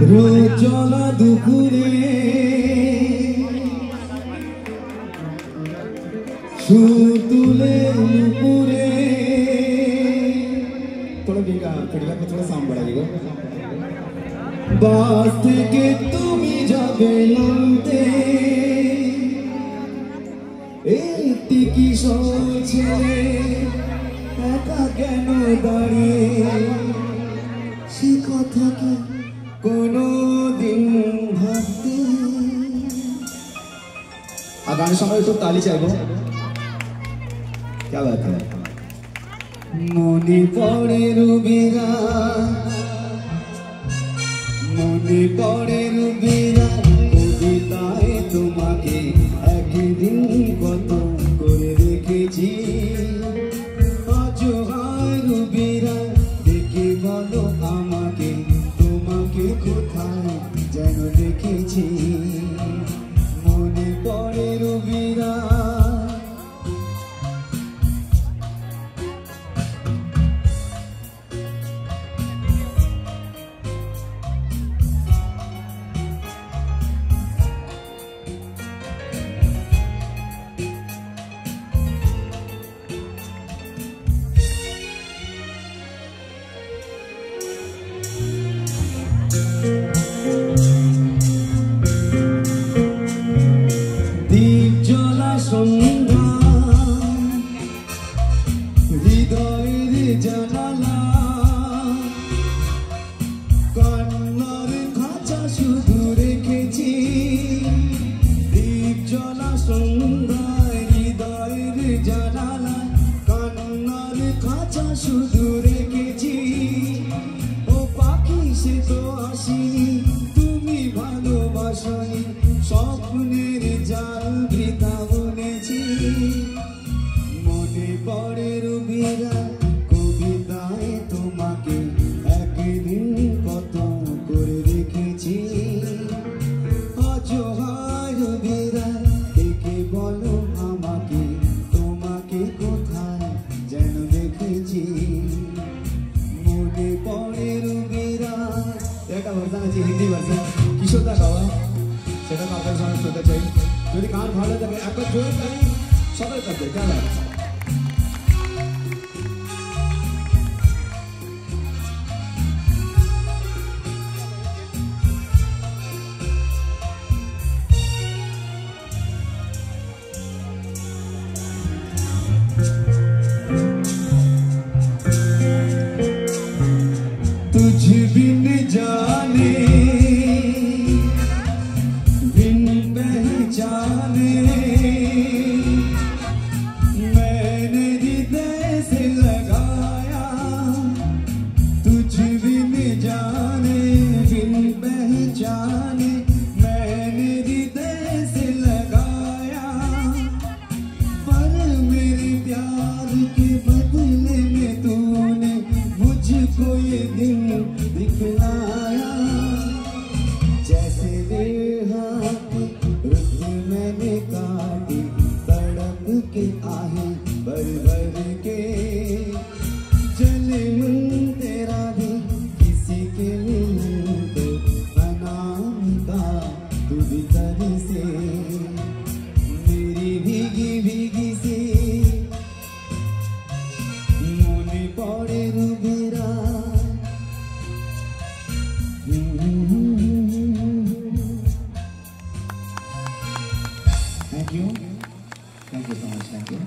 রোজলা দুপুরে সুর তুলে নুপুরে थोड़ा बेगा खड़ीला को थोड़ा साउंड बढ़ाइएगा बास থেকে তুমি যাবে নামতে একটি কিশোর ছেলে একা কেন দাঁড়িয়ে সে কথা কি কোনোদিন ভাবতে আর গানের সময় একটু তালি চাইবো क्या बात है মনে পড়ে রবিরা মনে পড়ে রবিরা কবিতায় তোমাকে একদিন কত করে রেখেছি আজও হয় রবিরা দেখে বলো আমাকে তোমাকে কোথায় যেন দেখেছি মনে পড়ে রবিরা সন্ধ্যা হৃদয়ের জানালা কান্নার খাঁচা শুধু রেখেছি দীপ জ্বলা সন্ধ্যায় হৃদয়ের জানালা কান্নার খাঁচা শুধু রেখেছি ও পাখি সে তো আসিনি তুমি ভালোবাসনি স্বপ্নের জাল বৃথা মনে পড়ে রবিরা কবিতায় তোমাকে একদিন কত করে রেখেছি আজও হয় রবিরা দেখে বলো আমাকে তোমাকে কোথায় যেন দেখেছি মনে পড়ে রবিরা একটা ভার্সন আছে হিন্দি ভার্সন কিশোরদা গাওয়া সেটা আপনার সঙ্গে শুনতে চাই যদি গান ভালো থাকে একবার জোরে তালি সবাই করবে কেমন तुझ बिन जाने बिन पहचाने मैंने हृदय से लगाया तुझ बिन जाने बिन पहचाने मैंने हृदय से लगाया पर मेरे प्यार के बदले में तूने मुझको ये दिन दिखलाया जैसे बेहात रुख मैंने काटी तड़प के आहे भर भर के जले मन तेरा भी किसी के मिलन तो अनाम का तू भीतर से मेरी भीगी भीगी सी মনে পড়ে রবিরা Thank you so much. Thank you.